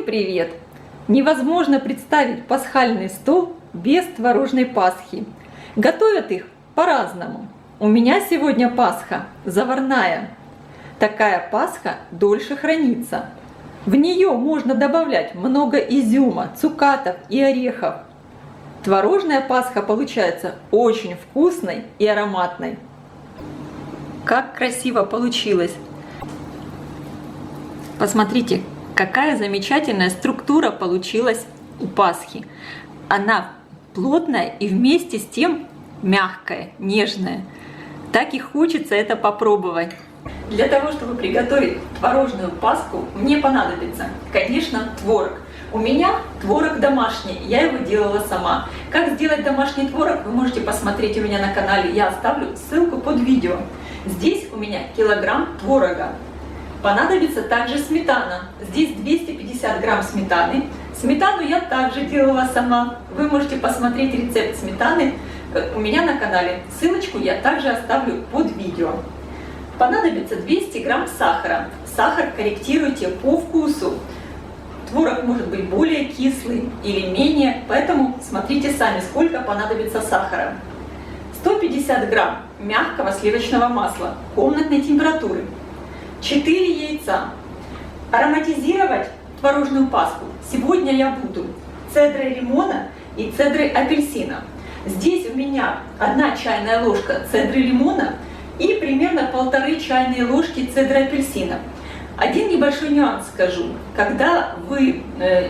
привет! Невозможно представить пасхальный стол без творожной пасхи. Готовят их по-разному. У меня сегодня пасха заварная. Такая пасха дольше хранится. В нее можно добавлять много изюма, цукатов и орехов. Творожная пасха получается очень вкусной и ароматной. Как красиво получилось! Посмотрите, какая замечательная структура получилась у пасхи. Она плотная и вместе с тем мягкая, нежная. Так и хочется это попробовать. Для того, чтобы приготовить творожную пасху, мне понадобится, конечно, творог. У меня творог домашний, я его делала сама. Как сделать домашний творог, вы можете посмотреть у меня на канале, я оставлю ссылку под видео. Здесь у меня килограмм творога. Понадобится также сметана. Здесь 250 грамм сметаны. Сметану я также делала сама. Вы можете посмотреть рецепт сметаны у меня на канале. Ссылочку я также оставлю под видео. Понадобится 200 грамм сахара. Сахар корректируйте по вкусу. Творог может быть более кислый или менее, поэтому смотрите сами, сколько понадобится сахара. 150 грамм мягкого сливочного масла комнатной температуры. 4 яйца. Ароматизировать творожную пасху сегодня я буду цедрой лимона и цедрой апельсина. Здесь у меня 1 чайная ложка цедры лимона и примерно 1,5 чайные ложки цедры апельсина. Один небольшой нюанс скажу. Когда вы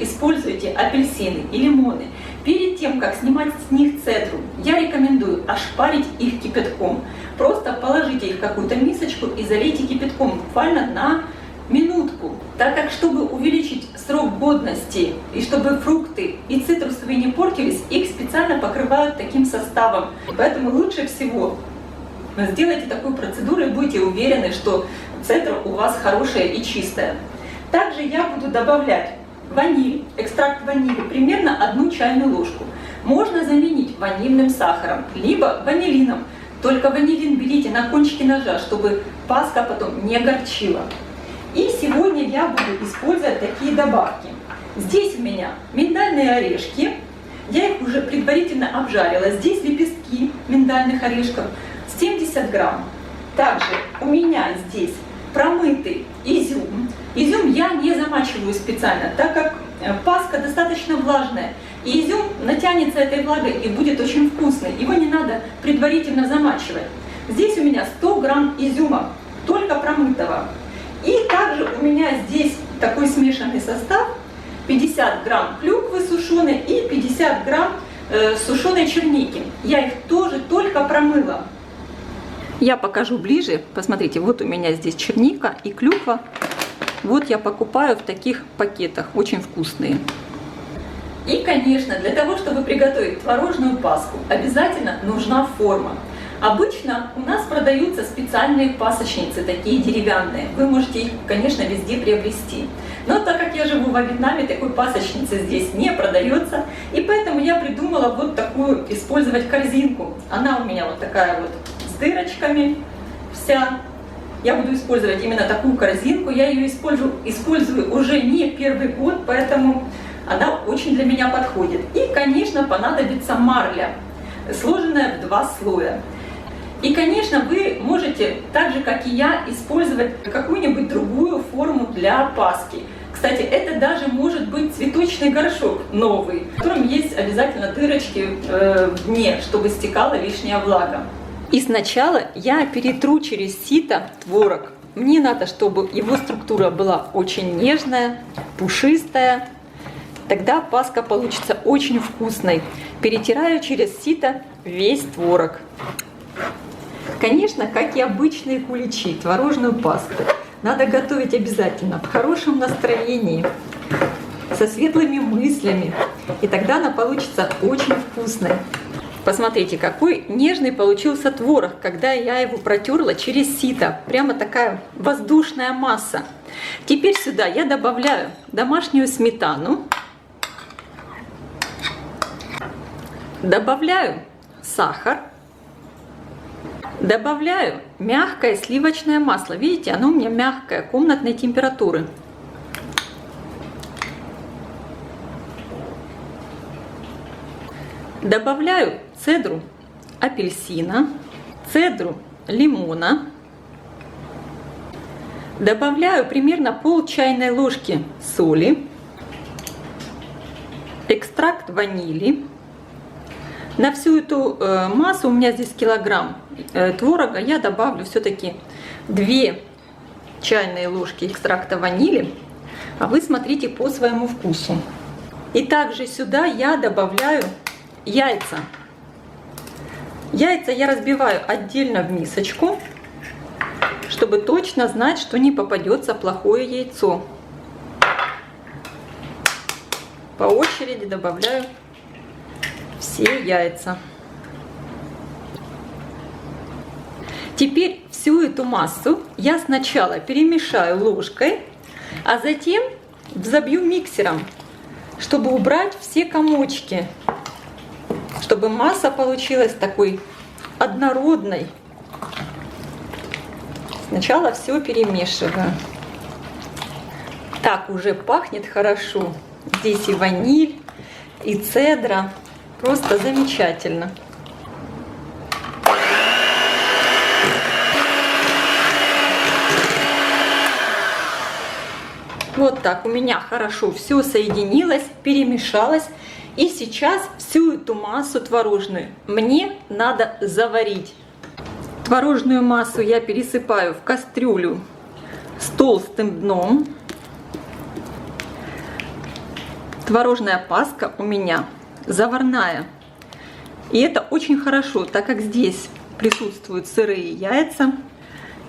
используете апельсины и лимоны, перед тем, как снимать с них цедру, я рекомендую ошпарить их кипятком. Просто положите их в какую-то мисочку и залейте кипятком буквально на минутку. Так как, чтобы увеличить срок годности и чтобы фрукты и цитрусовые не портились, их специально покрывают таким составом. Поэтому лучше всего сделайте такую процедуру и будете уверены, что цедра у вас хорошая и чистая. Также я буду добавлять ваниль, экстракт ванили, примерно 1 чайную ложку. Можно заменить ванильным сахаром, либо ванилином. Только ванилин берите на кончике ножа, чтобы пасха потом не горчила. И сегодня я буду использовать такие добавки. Здесь у меня миндальные орешки. Я их уже предварительно обжарила. Здесь лепестки миндальных орешков 70 грамм. Также у меня здесь промытый изюм. Изюм я не замачиваю специально, так как пасха достаточно влажная. И изюм натянется этой влагой и будет очень вкусный. Его не надо предварительно замачивать. Здесь у меня 100 грамм изюма, только промытого. И также у меня здесь такой смешанный состав. 50 грамм клюквы сушеной и 50 грамм сушеной черники. Я их тоже только промыла. Я покажу ближе. Посмотрите, вот у меня здесь черника и клюква. Вот я покупаю в таких пакетах, очень вкусные. И, конечно, для того, чтобы приготовить творожную пасху, обязательно нужна форма. Обычно у нас продаются специальные пасочницы, такие деревянные. Вы можете их, конечно, везде приобрести. Но так как я живу во Вьетнаме, такой пасочницы здесь не продается. И поэтому я придумала вот такую использовать корзинку. Она у меня вот такая вот с дырочками вся. Я буду использовать именно такую корзинку. Я ее использую уже не первый год, поэтому она очень для меня подходит. И, конечно, понадобится марля, сложенная в 2 слоя. И, конечно, вы можете, так же как и я, использовать какую-нибудь другую форму для пасхи. Кстати, это даже может быть цветочный горшок новый, в котором есть обязательно дырочки в дне, чтобы стекала лишняя влага. И сначала я перетру через сито творог. Мне надо, чтобы его структура была очень нежная, пушистая. Тогда пасха получится очень вкусной. Перетираю через сито весь творог. Конечно, как и обычные куличи, творожную пасту надо готовить обязательно в хорошем настроении, со светлыми мыслями. И тогда она получится очень вкусной. Посмотрите, какой нежный получился творог, когда я его протерла через сито. Прямо такая воздушная масса. Теперь сюда я добавляю домашнюю сметану. Добавляю сахар. Добавляю мягкое сливочное масло. Видите, оно у меня мягкое, комнатной температуры. Добавляю цедру апельсина, цедру лимона. Добавляю примерно пол чайной ложки соли, экстракт ванили. На всю эту массу, у меня здесь килограмм творога, я добавлю все-таки 2 чайные ложки экстракта ванили, а вы смотрите по своему вкусу. И также сюда я добавляю яйца. Яйца я разбиваю отдельно в мисочку, чтобы точно знать, что не попадется плохое яйцо. По очереди добавляю все яйца. Теперь всю эту массу я сначала перемешаю ложкой, а затем взобью миксером, чтобы убрать все комочки, чтобы масса получилась такой однородной. Сначала все перемешиваю. Так уже пахнет хорошо. Здесь и ваниль, и цедра. Просто замечательно. Вот так у меня хорошо все соединилось, перемешалось. И сейчас всю эту массу творожную мне надо заварить. Творожную массу я пересыпаю в кастрюлю с толстым дном. Творожная паска у меня заварная. И это очень хорошо, так как здесь присутствуют сырые яйца.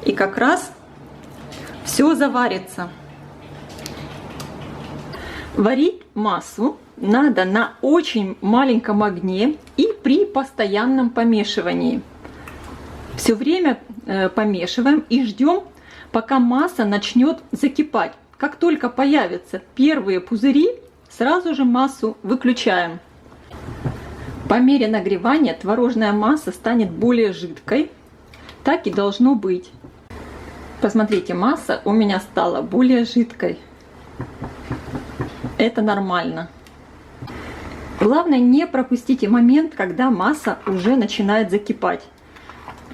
И как раз все заварится. Варить массу надо на очень маленьком огне и при постоянном помешивании. Все время помешиваем и ждем, пока масса начнет закипать. Как только появятся первые пузыри, сразу же массу выключаем. По мере нагревания творожная масса станет более жидкой. Так и должно быть. Посмотрите, масса у меня стала более жидкой. Это нормально. Главное, не пропустите момент, когда масса уже начинает закипать.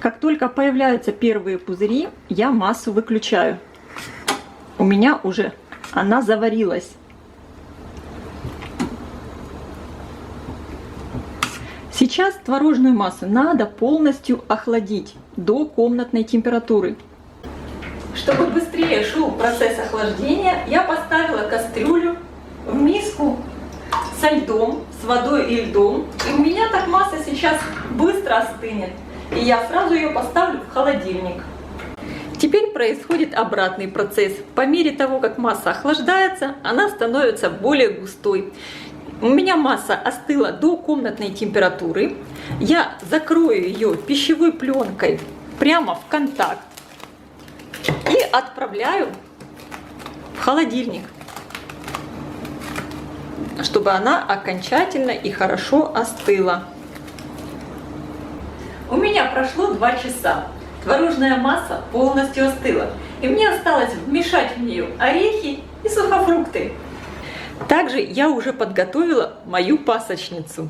Как только появляются первые пузыри, я массу выключаю. У меня уже она заварилась. Сейчас творожную массу надо полностью охладить до комнатной температуры. Чтобы быстрее шел процесс охлаждения, я поставила кастрюлю в миску со льдом, с водой и льдом. И у меня так масса сейчас быстро остынет. И я сразу ее поставлю в холодильник. Теперь происходит обратный процесс. По мере того, как масса охлаждается, она становится более густой. У меня масса остыла до комнатной температуры. Я закрою ее пищевой пленкой прямо в контакт и отправляю в холодильник, чтобы она окончательно и хорошо остыла. У меня прошло 2 часа. Творожная масса полностью остыла. И мне осталось вмешать в нее орехи и сухофрукты. Также я уже подготовила мою пасочницу.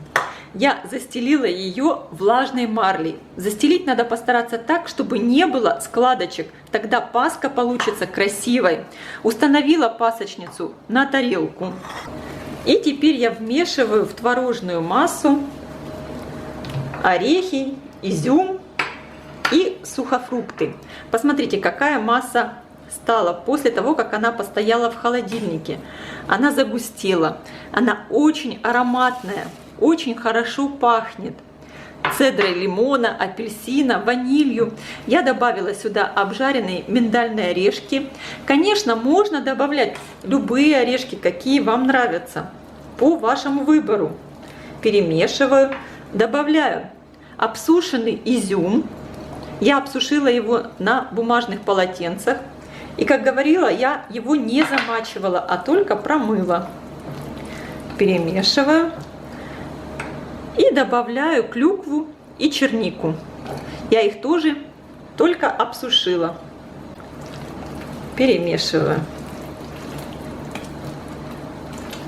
Я застелила ее влажной марлей. Застелить надо постараться так, чтобы не было складочек. Тогда паска получится красивой. Установила пасочницу на тарелку. И теперь я вмешиваю в творожную массу орехи, изюм и сухофрукты. Посмотрите, какая масса стала после того, как она постояла в холодильнике. Она загустела, она очень ароматная, очень хорошо пахнет цедрой лимона, апельсина, ванилью. Я добавила сюда обжаренные миндальные орешки. Конечно, можно добавлять любые орешки, какие вам нравятся, по вашему выбору. Перемешиваю, добавляю обсушенный изюм. Я обсушила его на бумажных полотенцах. И, как говорила, я его не замачивала, а только промыла. Перемешиваю. И добавляю клюкву и чернику. Я их тоже только обсушила. Перемешиваю.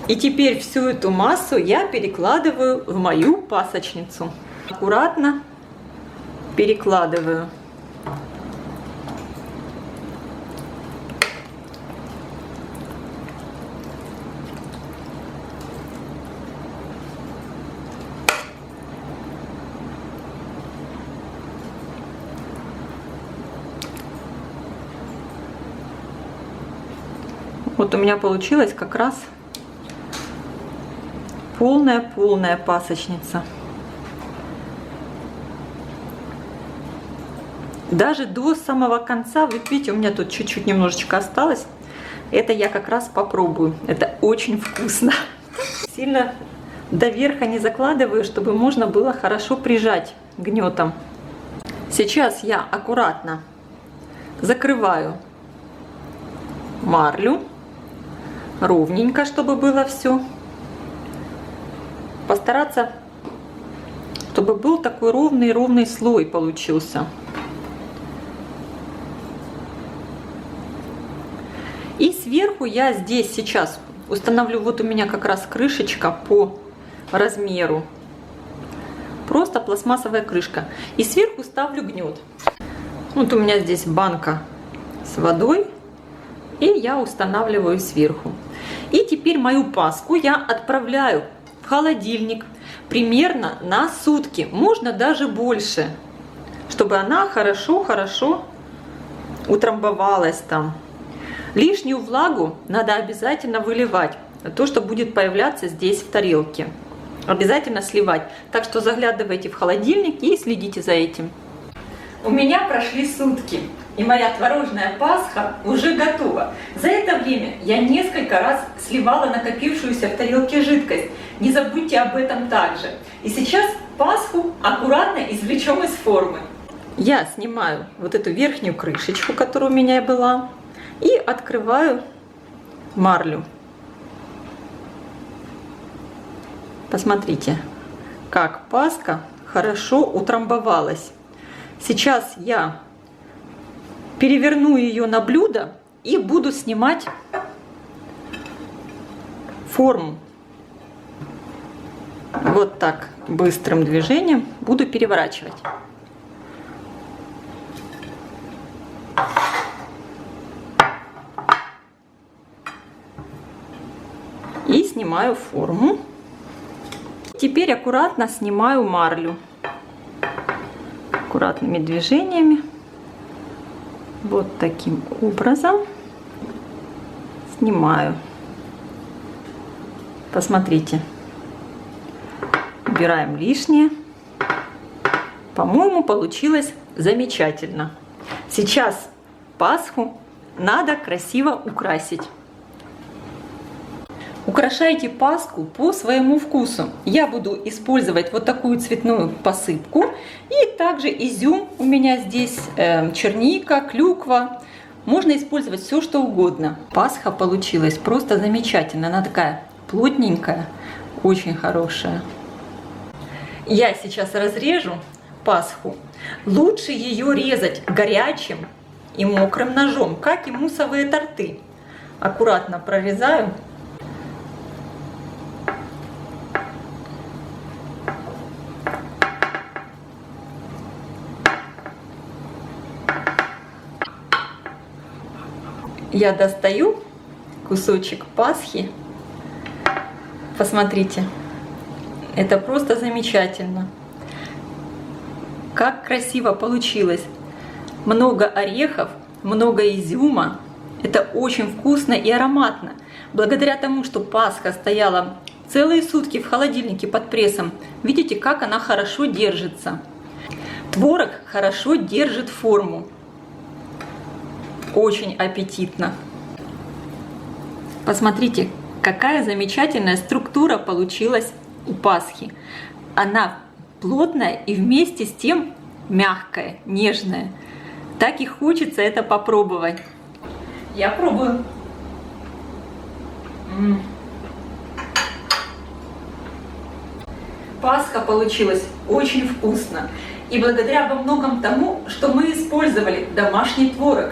И теперь всю эту массу я перекладываю в мою пасочницу. Аккуратно перекладываю. Вот у меня получилась как раз полная пасочница. Даже до самого конца, вы видите, у меня тут чуть-чуть немножечко осталось. Это я как раз попробую. Это очень вкусно. Сильно до верха не закладываю, чтобы можно было хорошо прижать гнетом. Сейчас я аккуратно закрываю марлю. Ровненько, чтобы было все. Постараться, чтобы был такой ровный слой получился. И сверху я здесь сейчас установлю, вот у меня как раз крышечка по размеру. Просто пластмассовая крышка. И сверху ставлю гнет. Вот у меня здесь банка с водой. И я устанавливаю сверху. И теперь мою паску я отправляю в холодильник примерно на сутки. Можно даже больше, чтобы она хорошо утрамбовалась там. Лишнюю влагу надо обязательно выливать. То, что будет появляться здесь в тарелке. Обязательно сливать. Так что заглядывайте в холодильник и следите за этим. У меня прошли сутки. И моя творожная пасха уже готова. За это время я несколько раз сливала накопившуюся в тарелке жидкость. Не забудьте об этом также. И сейчас пасху аккуратно извлечем из формы. Я снимаю вот эту верхнюю крышечку, которая у меня была, и открываю марлю. Посмотрите, как пасха хорошо утрамбовалась. Сейчас я переверну ее на блюдо и буду снимать форму. Вот так быстрым движением буду переворачивать. И снимаю форму. Теперь аккуратно снимаю марлю. Аккуратными движениями. Вот таким образом снимаю. Посмотрите. Убираем лишнее. По-моему, получилось замечательно. Сейчас Пасху надо красиво украсить. Украшайте Пасху по своему вкусу. Я буду использовать вот такую цветную посыпку. И также изюм у меня здесь, черника, клюква. Можно использовать все, что угодно. Пасха получилась просто замечательно. Она такая плотненькая, очень хорошая. Я сейчас разрежу Пасху. Лучше ее резать горячим и мокрым ножом, как и муссовые торты. Аккуратно прорезаю. Я достаю кусочек Пасхи. Посмотрите, это просто замечательно. Как красиво получилось. Много орехов, много изюма. Это очень вкусно и ароматно. Благодаря тому, что Пасха стояла целые сутки в холодильнике под прессом, видите, как она хорошо держится. Творог хорошо держит форму. Очень аппетитно. Посмотрите, какая замечательная структура получилась у Пасхи. Она плотная и вместе с тем мягкая, нежная. Так и хочется это попробовать. Я пробую. Пасха получилась очень вкусно. И благодаря во многом тому, что мы использовали домашний творог.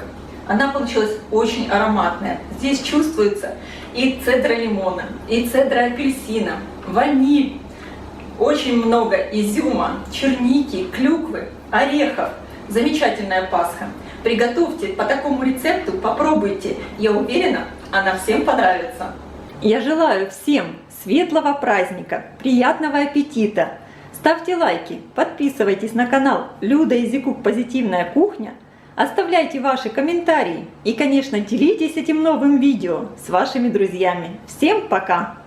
Она получилась очень ароматная. Здесь чувствуется и цедра лимона, и цедра апельсина, ваниль, очень много изюма, черники, клюквы, орехов. Замечательная Пасха. Приготовьте по такому рецепту, попробуйте. Я уверена, она всем понравится. Я желаю всем светлого праздника, приятного аппетита. Ставьте лайки, подписывайтесь на канал Люда и Зикук Позитивная кухня, оставляйте ваши комментарии и, конечно, делитесь этим новым видео с вашими друзьями. Всем пока!